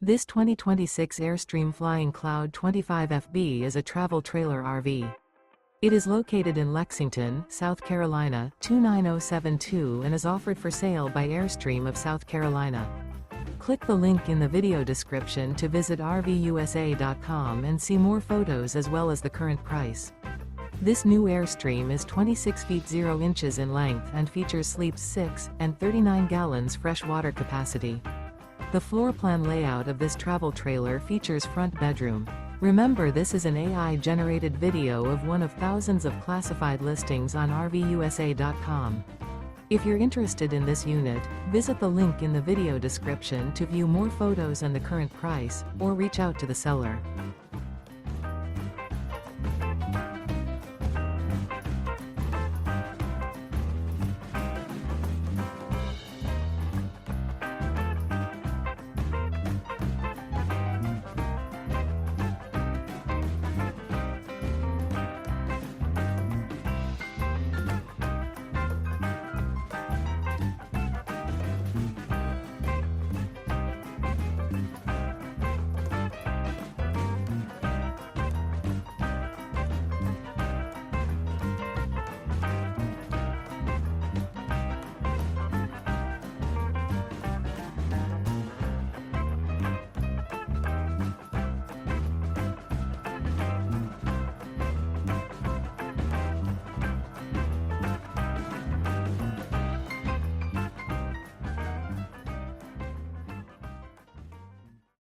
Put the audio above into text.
This 2026 Airstream Flying Cloud 25FB is a travel trailer RV. It is located in Lexington, South Carolina, 29072 and is offered for sale by Airstream of South Carolina. Click the link in the video description to visit RVUSA.com and see more photos as well as the current price. This new Airstream is 26 feet 0 inches in length and features sleeps 6 and 39 gallons fresh water capacity. The floor plan layout of this travel trailer features front bedroom. Remember, this is an AI-generated video of one of thousands of classified listings on RVUSA.com. If you're interested in this unit, visit the link in the video description to view more photos and the current price, or reach out to the seller.